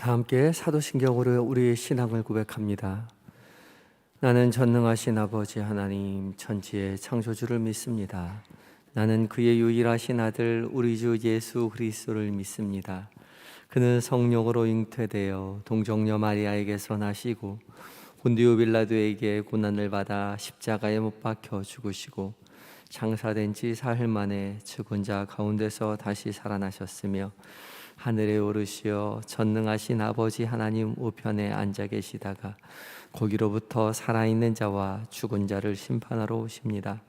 다 함께 사도신경으로 우리의 신앙을 고백합니다. 나는 전능하신 아버지 하나님 천지의 창조주를 믿습니다. 나는 그의 유일하신 아들 우리 주 예수 그리스도를 믿습니다. 그는 성령으로 잉태되어 동정녀 마리아에게서 나시고 본디오 빌라도에게 고난을 받아 십자가에 못 박혀 죽으시고 장사된 지 사흘 만에 죽은 자 가운데서 다시 살아나셨으며 하늘에 오르시어 전능하신 아버지 하나님 우편에 앉아 계시다가 거기로부터 살아있는 자와 죽은 자를 심판하러 오십니다.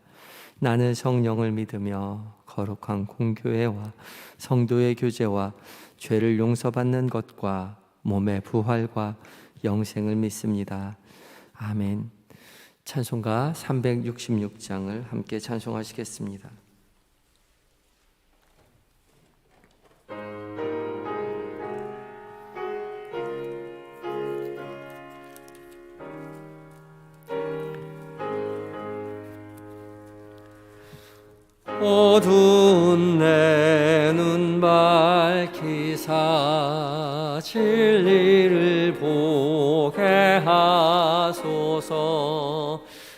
나는 성령을 믿으며 거룩한 공교회와 성도의 교제와 죄를 용서받는 것과 몸의 부활과 영생을 믿습니다. 아멘. 찬송가 366장을 함께 찬송하시겠습니다. 어두운 내 눈 밝히사 진리를 보게 하소서.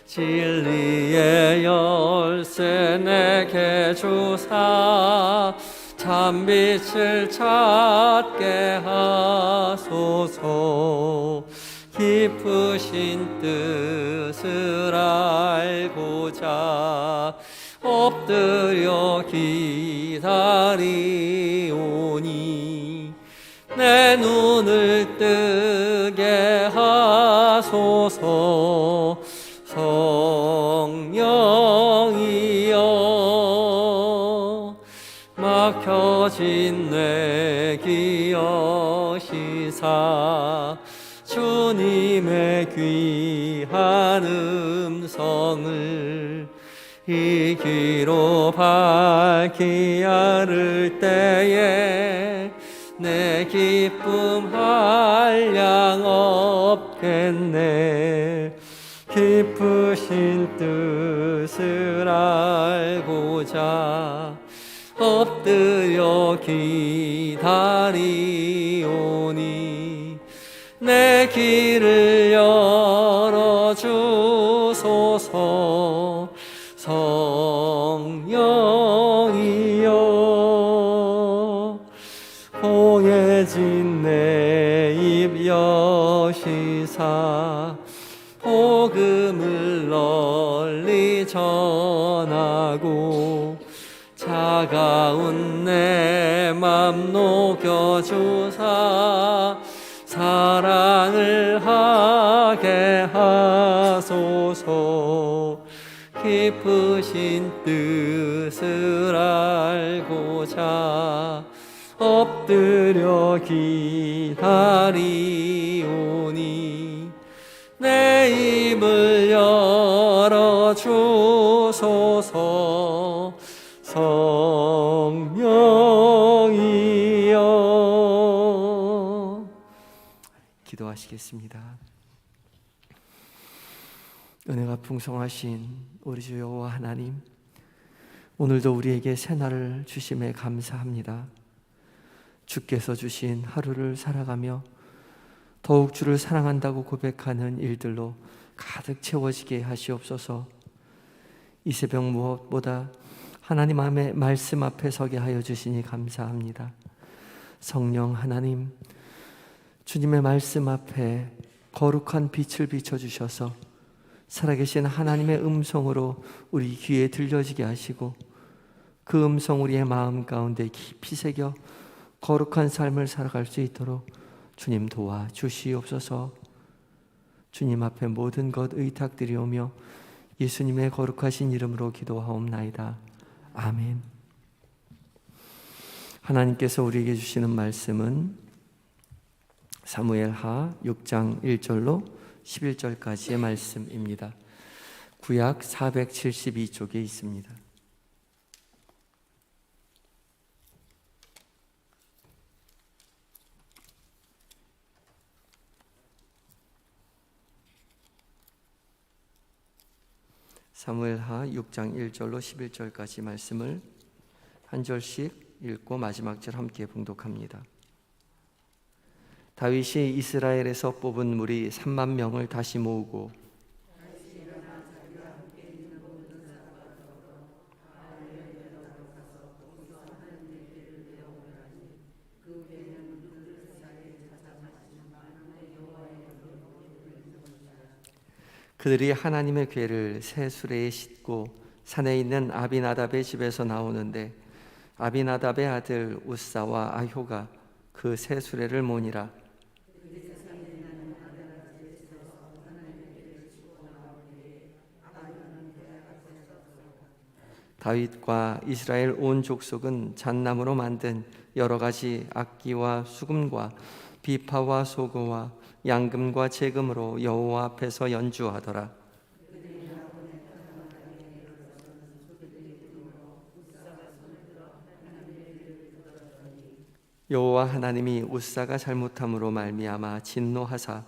진리의 열쇠 내게 주사 참빛을 찾게 하소서. 깊으신 뜻을 알고자 엎드려 기다리오니 내 눈을 뜨게 하소서. 성령이여 막혀진 내 귀 여시사 주님의 귀한 음성을 이 귀로 밝히 알을 때에 내 기쁨 한량 없겠네. 깊으신 뜻을 알고자 엎드려 기다리오니 내 귀를 열어주소서. 성령이여 공해진 내 입 여시사 복음을 널리 전하고 차가운 내 맘 녹여주사 사랑을 하게 하소서. 깊으신 뜻을 알고자 엎드려 기다리오니 내 입을 열어주소서. 성령이여 기도하시겠습니다. 은혜가 풍성하신 우리 주 여호와 하나님, 오늘도 우리에게 새날을 주심에 감사합니다. 주께서 주신 하루를 살아가며 더욱 주를 사랑한다고 고백하는 일들로 가득 채워지게 하시옵소서. 이 새벽 무엇보다 하나님 말씀 앞에 서게 하여 주시니 감사합니다. 성령 하나님, 주님의 말씀 앞에 거룩한 빛을 비춰주셔서 살아계신 하나님의 음성으로 우리 귀에 들려지게 하시고 그 음성 우리의 마음 가운데 깊이 새겨 거룩한 삶을 살아갈 수 있도록 주님 도와주시옵소서. 주님 앞에 모든 것 의탁드리오며 예수님의 거룩하신 이름으로 기도하옵나이다. 아멘. 하나님께서 우리에게 주시는 말씀은 사무엘하 6장 1절로 11절까지의 말씀입니다. 구약 472쪽에 있습니다. 사무엘하 6장 1절로 11절까지 말씀을 한 절씩 읽고 마지막 절 함께 봉독합니다. 다윗이 이스라엘에서 뽑은 무리 3만 명을 다시 모으고 그들이 하나님의 궤를 새 수레에 싣고 산에 있는 아비나답의 집에서 나오는데 아비나답의 아들 우사와 아효가 그 새 수레를 모니라. 다윗과 이스라엘 온 족속은 잣나무로 만든 여러 가지 악기와 수금과 비파와 소고와 양금과 제금으로 여호와 앞에서 연주하더라. 여호와 하나님이 우사가 잘못함으로 말미암아 진노하사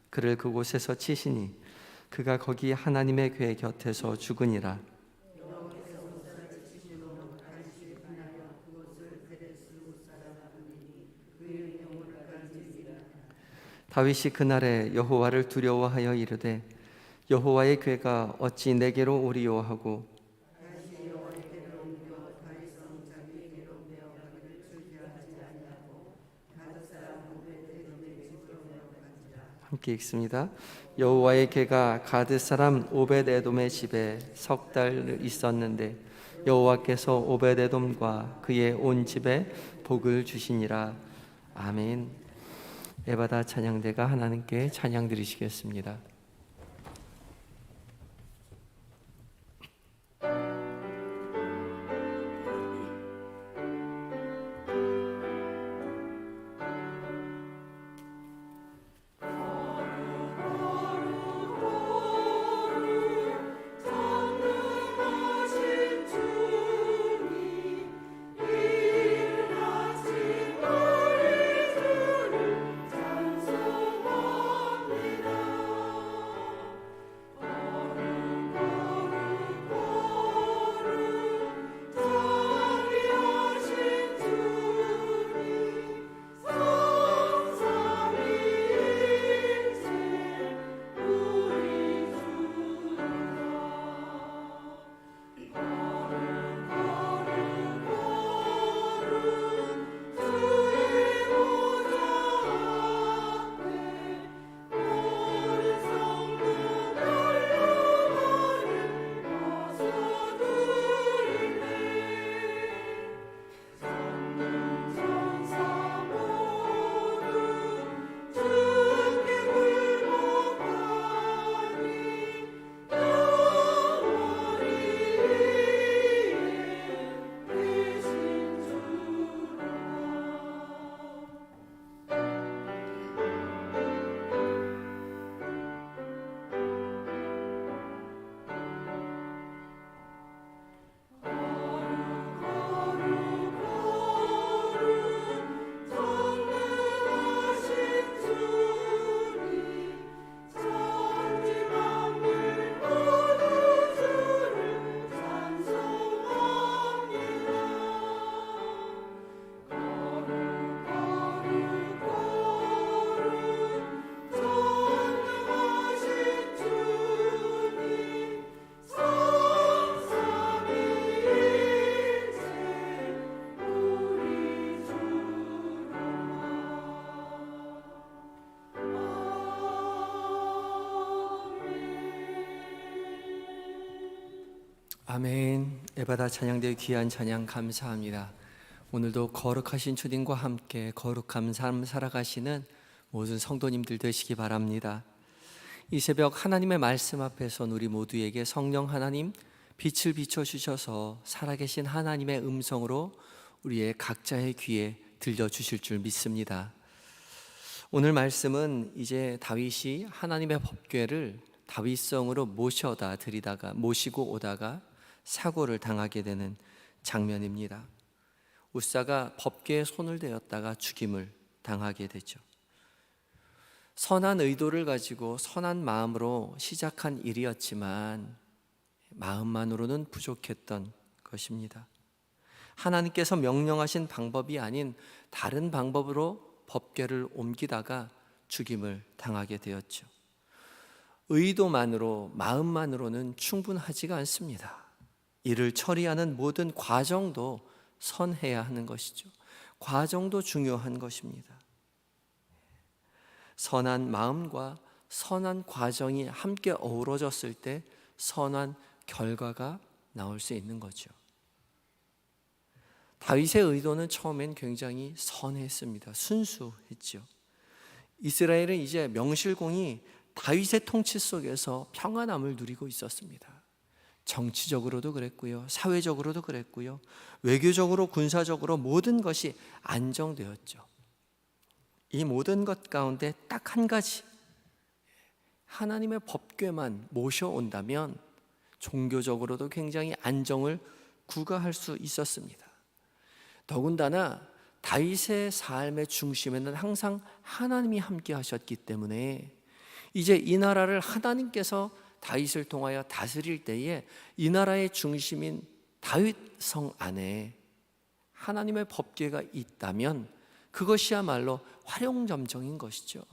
그를 그곳에서 치시니 그가 거기 하나님의 궤 곁에서 죽으니라. 다윗이 그날에 여호와를 두려워하여 이르되 여호와의 궤가 어찌 내게로 오리요 하고 함께 읽습니다. 여호와의 궤가 가드 사람 오벳에돔의 집에 석 달 있었는데 여호와께서 오벳에돔과 그의 온 집에 복을 주시니라. 아멘. 에바다 찬양대가 하나님께 찬양 드리시겠습니다. 아멘. 에바다 찬양대의 귀한 찬양 감사합니다. 오늘도 거룩하신 주님과 함께 거룩한 삶 살아가시는 모든 성도님들 되시기 바랍니다. 이 새벽 하나님의 말씀 앞에서 우리 모두에게 성령 하나님 빛을 비춰주셔서 살아계신 하나님의 음성으로 우리의 각자의 귀에 들려주실 줄 믿습니다. 오늘 말씀은 이제 다윗이 하나님의 법궤를 다윗성으로 모시고 오다가 사고를 당하게 되는 장면입니다. 우사가 법궤에 손을 대었다가 죽임을 당하게 되죠. 선한 의도를 가지고 선한 마음으로 시작한 일이었지만 마음만으로는 부족했던 것입니다. 하나님께서 명령하신 방법이 아닌 다른 방법으로 법궤를 옮기다가 죽임을 당하게 되었죠. 의도만으로, 마음만으로는 충분하지가 않습니다. 이를 처리하는 모든 과정도 선해야 하는 것이죠. 과정도 중요한 것입니다. 선한 마음과 선한 과정이 함께 어우러졌을 때 선한 결과가 나올 수 있는 거죠. 다윗의 의도는 처음엔 굉장히 선했습니다. 순수했죠. 이스라엘은 이제 명실공히 다윗의 통치 속에서 평안함을 누리고 있었습니다. 정치적으로도 그랬고요, 사회적으로도 그랬고요, 외교적으로, 군사적으로 모든 것이 안정되었죠. 이 모든 것 가운데 딱 한 가지, 하나님의 법궤만 모셔온다면 종교적으로도 굉장히 안정을 구가할 수 있었습니다. 더군다나 다윗의 삶의 중심에는 항상 하나님이 함께 하셨기 때문에 이제 이 나라를 하나님께서 다윗을 통하여 다스릴 때에 이 나라의 중심인 다윗 성 안에 하나님의 법궤가 있다면 그것이야말로 활용점정인 것이죠.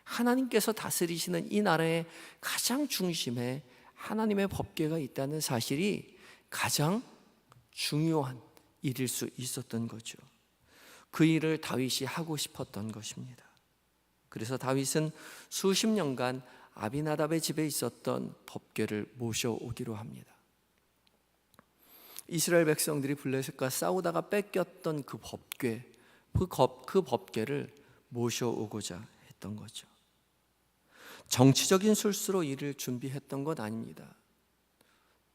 하나님께서 다스리시는 이 나라의 가장 중심에 하나님의 법궤가 있다는 사실이 가장 중요한 일일 수 있었던 거죠. 그 일을 다윗이 하고 싶었던 것입니다. 그래서 다윗은 수십 년간 아비나답의 집에 있었던 법궤를 모셔오기로 합니다. 이스라엘 백성들이 블레셋과 싸우다가 뺏겼던 그 법궤, 그 법궤를 모셔오고자 했던 거죠. 정치적인 술수로 이를 준비했던 것 아닙니다.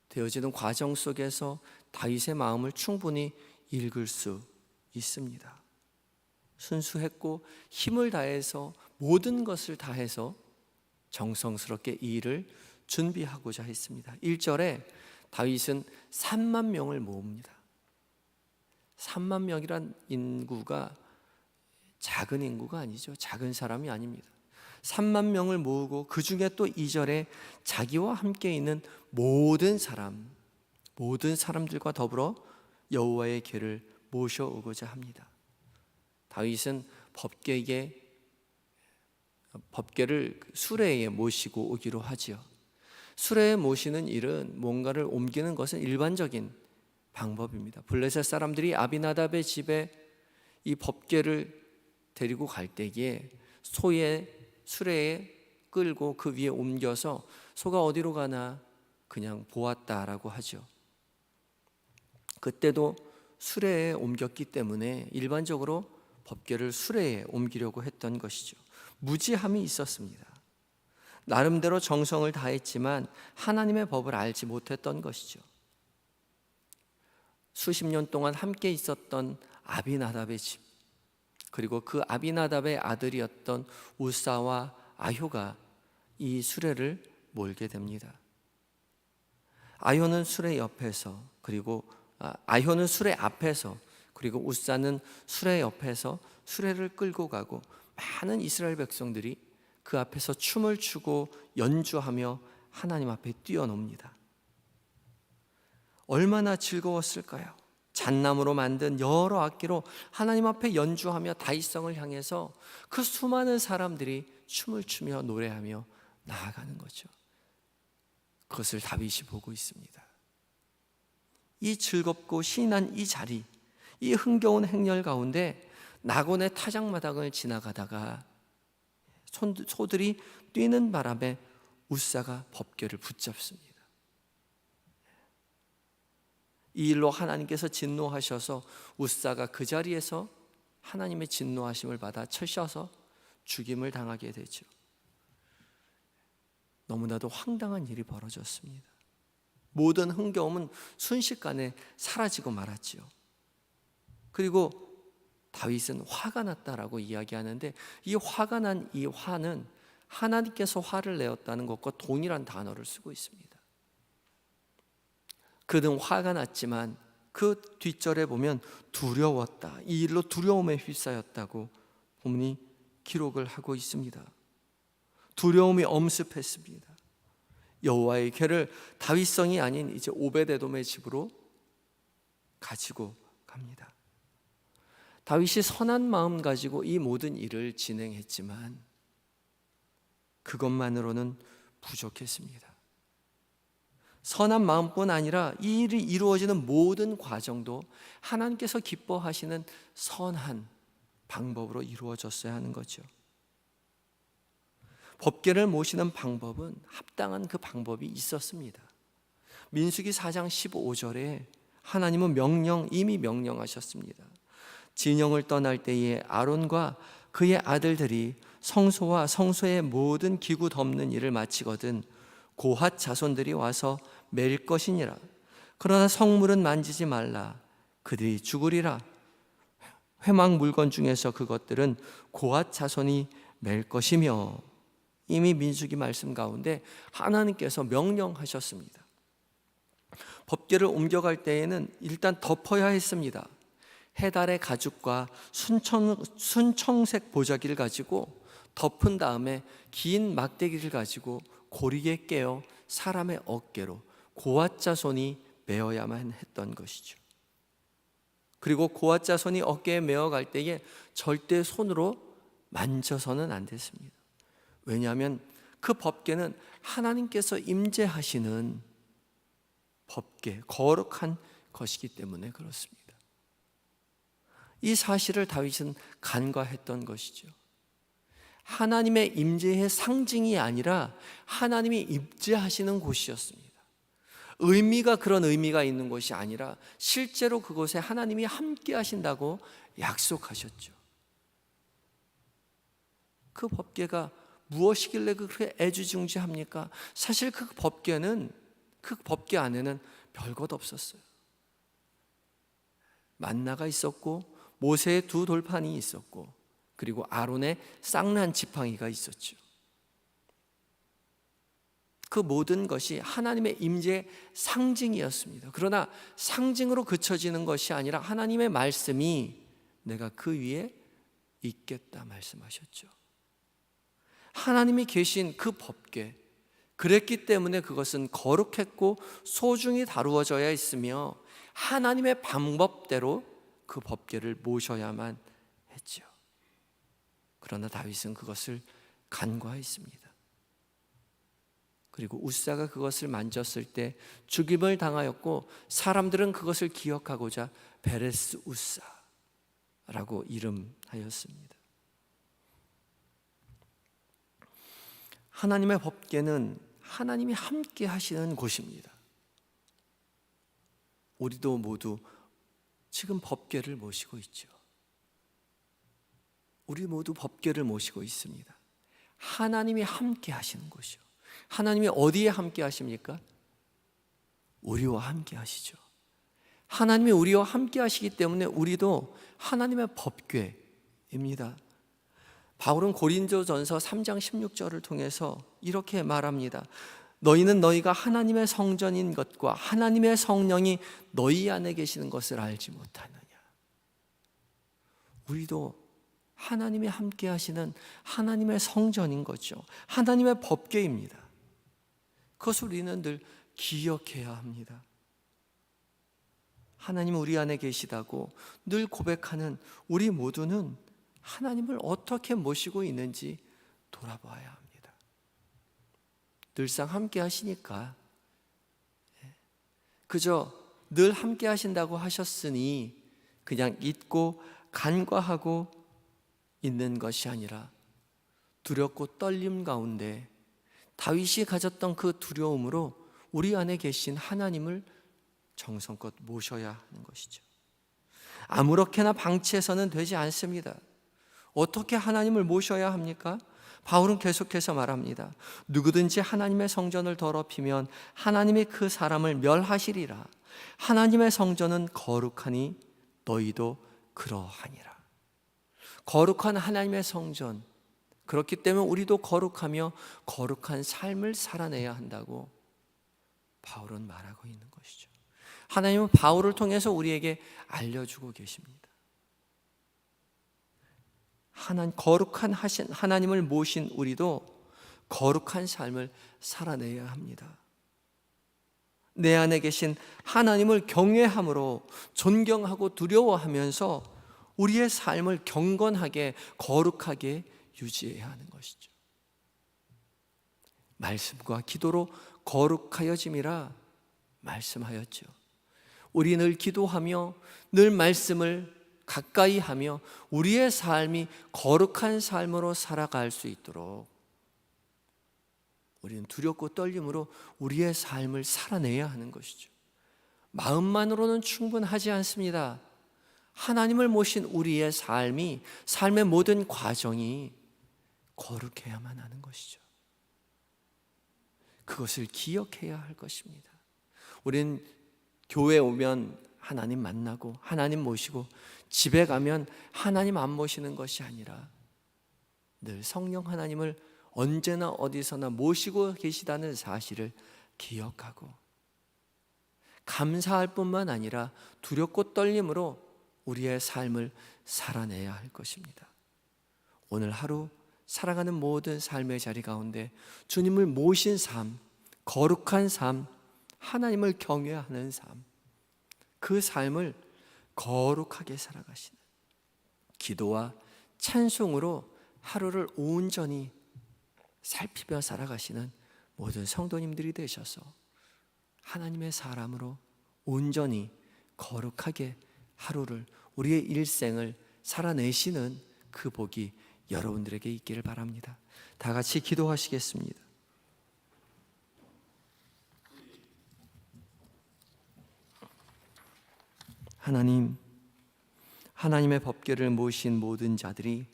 되어지는 과정 속에서 다윗의 마음을 충분히 읽을 수 있습니다. 순수했고 힘을 다해서 모든 것을 다해서 정성스럽게 이 일을 준비하고자 했습니다. 1절에 다윗은 3만 명을 모읍니다. 3만 명이란 인구가 작은 인구가 아니죠. 작은 사람이 아닙니다. 3만 명을 모으고 그 중에 또 2절에 자기와 함께 있는 모든 사람들과 더불어 여호와의 궤를 모셔오고자 합니다. 다윗은 법궤를 수레에 모시고 오기로 하지요. 수레에 모시는 일은 뭔가를 옮기는 것은 일반적인 방법입니다. 블레셋 사람들이 아비나답의 집에 이 법궤를 데리고 갈 때에 수레에 끌고 그 위에 옮겨서 소가 어디로 가나 그냥 보았다라고 하죠. 그때도 수레에 옮겼기 때문에 일반적으로 법궤를 수레에 옮기려고 했던 것이죠. 무지함이 있었습니다. 나름대로 정성을 다했지만 하나님의 법을 알지 못했던 것이죠. 수십 년 동안 함께 있었던 아비나답의 집, 그리고 그 아비나답의 아들이었던 우사와 아효가 이 수레를 몰게 됩니다. 아효는 수레 앞에서 그리고 우사는 수레 옆에서 수레를 끌고 가고 많은 이스라엘 백성들이 그 앞에서 춤을 추고 연주하며 하나님 앞에 뛰어놉니다. 얼마나 즐거웠을까요? 잣나무로 만든 여러 악기로 하나님 앞에 연주하며 다윗성을 향해서 그 수많은 사람들이 춤을 추며 노래하며 나아가는 거죠. 그것을 다윗이 보고 있습니다. 이 즐겁고 신난 이 자리, 이 흥겨운 행렬 가운데 낙원의 타작마당을 지나가다가 소들이 뛰는 바람에 우사가 법궤를 붙잡습니다. 이 일로 하나님께서 진노하셔서 우사가 그 자리에서 하나님의 진노하심을 받아 쳐셔서 죽임을 당하게 되죠. 너무나도 황당한 일이 벌어졌습니다. 모든 흥겨움은 순식간에 사라지고 말았지요. 그리고 다윗은 화가 났다라고 이야기하는데 이 화가 난 이 화는 하나님께서 화를 내었다는 것과 동일한 단어를 쓰고 있습니다. 그는 화가 났지만 그 뒷절에 보면 두려웠다. 이 일로 두려움에 휩싸였다고 본문이 기록을 하고 있습니다. 두려움이 엄습했습니다. 여호와의 궤를 다윗성이 아닌 이제 오베데돔의 집으로 가지고 갑니다. 다윗이 선한 마음 가지고 이 모든 일을 진행했지만 그것만으로는 부족했습니다. 선한 마음뿐 아니라 이 일이 이루어지는 모든 과정도 하나님께서 기뻐하시는 선한 방법으로 이루어졌어야 하는 거죠. 법궤를 모시는 방법은 합당한 그 방법이 있었습니다. 민수기 4장 15절에 하나님은 이미 명령하셨습니다. 진영을 떠날 때에 아론과 그의 아들들이 성소와 성소의 모든 기구 덮는 일을 마치거든 고핫 자손들이 와서 맬 것이니라. 그러나 성물은 만지지 말라. 그들이 죽으리라. 회막 물건 중에서 그것들은 고핫 자손이 맬 것이며, 이미 민수기 말씀 가운데 하나님께서 명령하셨습니다. 법궤를 옮겨갈 때에는 일단 덮어야 했습니다. 해달의 가죽과 순청색 보자기를 가지고 덮은 다음에 긴 막대기를 가지고 고리에 깨어 사람의 어깨로 고핫 자손이 메어야만 했던 것이죠. 그리고 고핫 자손이 어깨에 메어갈 때에 절대 손으로 만져서는 안 됐습니다. 왜냐하면 그 법궤는 하나님께서 임재하시는 법궤, 거룩한 것이기 때문에 그렇습니다. 이 사실을 다윗은 간과했던 것이죠. 하나님의 임재의 상징이 아니라 하나님이 임재하시는 곳이었습니다. 의미가 그런 의미가 있는 것이 아니라 실제로 그곳에 하나님이 함께 하신다고 약속하셨죠. 그 법궤가 무엇이길래 그렇게 애지중지합니까? 사실 그 법궤 안에는 별것 없었어요. 만나가 있었고 모세의 2 돌판이 있었고 그리고 아론의 쌍난 지팡이가 있었죠. 그 모든 것이 하나님의 임재의 상징이었습니다. 그러나 상징으로 그쳐지는 것이 아니라 하나님의 말씀이 내가 그 위에 있겠다 말씀하셨죠. 하나님이 계신 그 법궤, 그랬기 때문에 그것은 거룩했고 소중히 다루어져야 했으며 하나님의 방법대로 그 법궤를 모셔야만 했죠. 그러나 다윗은 그것을 간과했습니다. 그리고 우사가 그것을 만졌을 때 죽임을 당하였고 사람들은 그것을 기억하고자 베레스 우사라고 이름하였습니다. 하나님의 법궤는 하나님이 함께 하시는 곳입니다. 우리도 모두 지금 법궤를 모시고 있죠. 우리 모두 법궤를 모시고 있습니다. 하나님이 함께 하시는 곳이요. 하나님이 어디에 함께 하십니까? 우리와 함께 하시죠. 하나님이 우리와 함께 하시기 때문에 우리도 하나님의 법궤입니다. 바울은 고린도전서 3장 16절을 통해서 이렇게 말합니다. 너희는 너희가 하나님의 성전인 것과 하나님의 성령이 너희 안에 계시는 것을 알지 못하느냐. 우리도 하나님이 함께 하시는 하나님의 성전인 거죠. 하나님의 법궤입니다. 그것을 우리는 늘 기억해야 합니다. 하나님은 우리 안에 계시다고 늘 고백하는 우리 모두는 하나님을 어떻게 모시고 있는지 돌아봐야 합니다. 늘상 함께 하시니까 그저 늘 함께 하신다고 하셨으니 그냥 잊고 간과하고 있는 것이 아니라 두렵고 떨림 가운데 다윗이 가졌던 그 두려움으로 우리 안에 계신 하나님을 정성껏 모셔야 하는 것이죠. 아무렇게나 방치해서는 되지 않습니다. 어떻게 하나님을 모셔야 합니까? 바울은 계속해서 말합니다. 누구든지 하나님의 성전을 더럽히면 하나님이 그 사람을 멸하시리라. 하나님의 성전은 거룩하니 너희도 그러하니라. 거룩한 하나님의 성전, 그렇기 때문에 우리도 거룩하며 거룩한 삶을 살아내야 한다고 바울은 말하고 있는 것이죠. 하나님은 바울을 통해서 우리에게 알려주고 계십니다. 거룩한 하나님을 모신 우리도 거룩한 삶을 살아내야 합니다. 내 안에 계신 하나님을 경외함으로 존경하고 두려워하면서 우리의 삶을 경건하게 거룩하게 유지해야 하는 것이죠. 말씀과 기도로 거룩하여짐이라 말씀하였죠. 우리 늘 기도하며 늘 말씀을 가까이 하며 우리의 삶이 거룩한 삶으로 살아갈 수 있도록 우리는 두렵고 떨림으로 우리의 삶을 살아내야 하는 것이죠. 마음만으로는 충분하지 않습니다. 하나님을 모신 우리의 삶이, 삶의 모든 과정이 거룩해야만 하는 것이죠. 그것을 기억해야 할 것입니다. 우리는 교회 오면 하나님 만나고 하나님 모시고 집에 가면 하나님 안 모시는 것이 아니라 늘 성령 하나님을 언제나 어디서나 모시고 계시다는 사실을 기억하고 감사할 뿐만 아니라 두렵고 떨림으로 우리의 삶을 살아내야 할 것입니다. 오늘 하루 살아가는 모든 삶의 자리 가운데 주님을 모신 삶, 거룩한 삶, 하나님을 경외하는 삶, 그 삶을 거룩하게 살아가시는 기도와 찬송으로 하루를 온전히 살피며 살아가시는 모든 성도님들이 되셔서 하나님의 사람으로 온전히 거룩하게 하루를, 우리의 일생을 살아내시는 그 복이 여러분들에게 있기를 바랍니다. 다 같이 기도하시겠습니다. 하나님, 하나님의 법궤를 모신 모든 자들이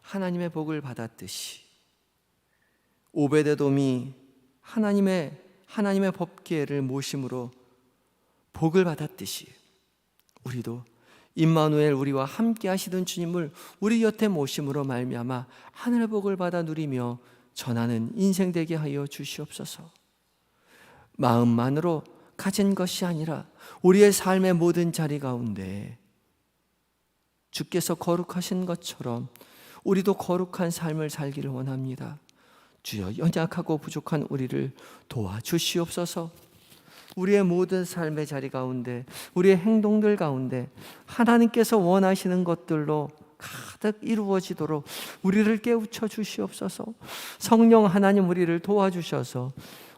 하나님의 복을 받았듯이 오베데돔이 하나님의 법궤를 모심으로 복을 받았듯이 우리도 임마누엘, 우리와 함께 하시던 주님을 우리 곁에 모심으로 말미암아 하늘의 복을 받아 누리며 전하는 인생 되게 하여 주시옵소서. 마음만으로 가진 것이 아니라 우리의 삶의 모든 자리 가운데 주께서 거룩하신 것처럼 우리도 거룩한 삶을 살기를 원합니다. 주여, 연약하고 부족한 우리를 도와주시옵소서. 우리의 모든 삶의 자리 가운데, 우리의 행동들 가운데 하나님께서 원하시는 것들로 가득 이루어지도록 우리를 깨우쳐 주시옵소서. 성령 하나님, 우리를 도와주셔서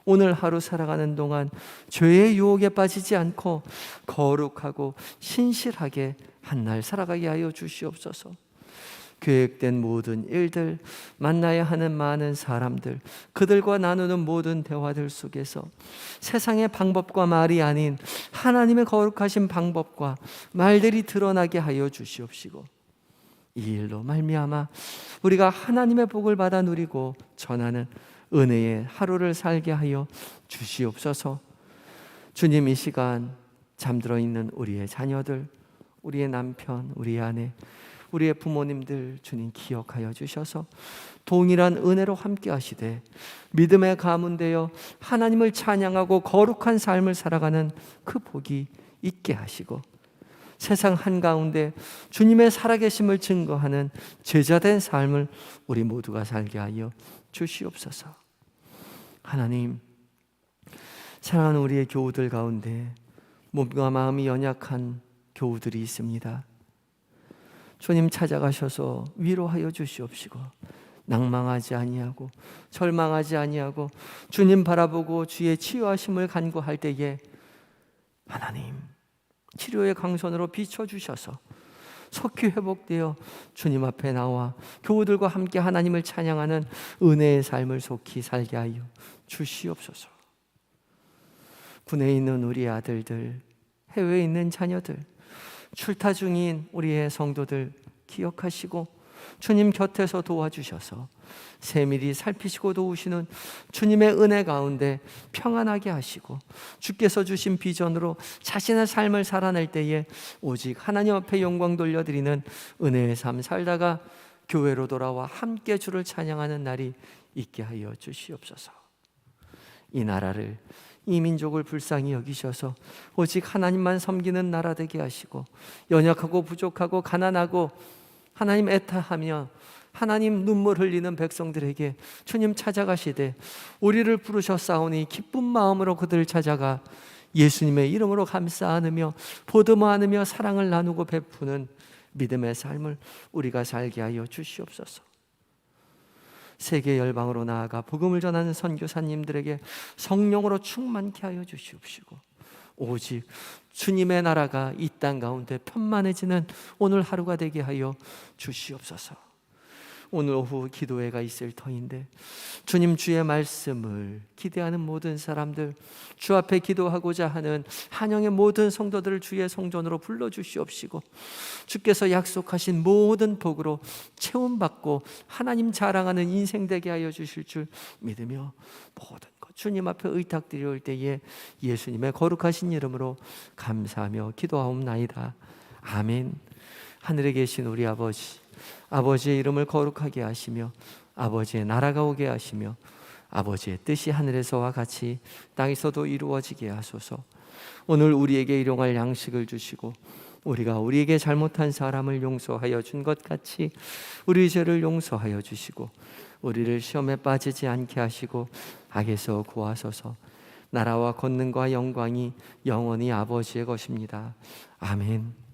오늘 하루 살아가는 동안 죄의 유혹에 빠지지 않고 거룩하고 신실하게 한날 살아가게 하여 주시옵소서. 계획된 모든 일들, 만나야 하는 많은 사람들, 그들과 나누는 모든 대화들 속에서 세상의 방법과 말이 아닌 하나님의 거룩하신 방법과 말들이 드러나게 하여 주시옵시고, 이 일로 말미암아 우리가 하나님의 복을 받아 누리고 전하는 은혜의 하루를 살게 하여 주시옵소서. 주님, 이 시간 잠들어 있는 우리의 자녀들, 우리의 남편, 우리의 아내, 우리의 부모님들 주님 기억하여 주셔서 동일한 은혜로 함께 하시되 믿음의 가문되어 하나님을 찬양하고 거룩한 삶을 살아가는 그 복이 있게 하시고, 세상 한가운데 주님의 살아계심을 증거하는 제자된 삶을 우리 모두가 살게 하여 주시옵소서. 하나님, 사랑하는 우리의 교우들 가운데 몸과 마음이 연약한 교우들이 있습니다. 주님 찾아가셔서 위로하여 주시옵시고, 낭망하지 아니하고 절망하지 아니하고 주님 바라보고 주의 치유하심을 간구할 때에 하나님 치료의 강선으로 비춰주셔서 속히 회복되어 주님 앞에 나와 교우들과 함께 하나님을 찬양하는 은혜의 삶을 속히 살게 하여 주시옵소서. 군에 있는 우리 아들들, 해외에 있는 자녀들, 출타 중인 우리의 성도들 기억하시고 주님 곁에서 도와주셔서 세밀히 살피시고 도우시는 주님의 은혜 가운데 평안하게 하시고, 주께서 주신 비전으로 자신의 삶을 살아낼 때에 오직 하나님 앞에 영광 돌려드리는 은혜의 삶 살다가 교회로 돌아와 함께 주를 찬양하는 날이 있게 하여 주시옵소서. 이 나라를, 이 민족을 불쌍히 여기셔서 오직 하나님만 섬기는 나라 되게 하시고, 연약하고 부족하고 가난하고 하나님 애타하며 하나님 눈물 흘리는 백성들에게 주님 찾아가시되 우리를 부르셨사오니 기쁜 마음으로 그들을 찾아가 예수님의 이름으로 감사 안으며 보듬어 안으며 사랑을 나누고 베푸는 믿음의 삶을 우리가 살게 하여 주시옵소서. 세계 열방으로 나아가 복음을 전하는 선교사님들에게 성령으로 충만케 하여 주시옵시고, 오직 주님의 나라가 이 땅 가운데 편만해지는 오늘 하루가 되게 하여 주시옵소서. 오늘 오후 기도회가 있을 터인데 주님 주의 말씀을 기대하는 모든 사람들, 주 앞에 기도하고자 하는 한영의 모든 성도들을 주의 성전으로 불러주시옵시고, 주께서 약속하신 모든 복으로 채움받고 하나님 자랑하는 인생 되게 하여 주실 줄 믿으며 모든 것 주님 앞에 의탁드릴 때에 예수님의 거룩하신 이름으로 감사하며 기도하옵나이다. 아멘. 하늘에 계신 우리 아버지, 아버지의 이름을 거룩하게 하시며 아버지의 나라가 오게 하시며 아버지의 뜻이 하늘에서와 같이 땅에서도 이루어지게 하소서. 오늘 우리에게 일용할 양식을 주시고 우리가 우리에게 잘못한 사람을 용서하여 준 것 같이 우리 죄를 용서하여 주시고 우리를 시험에 빠지지 않게 하시고 악에서 구하소서. 나라와 권능과 영광이 영원히 아버지의 것입니다. 아멘.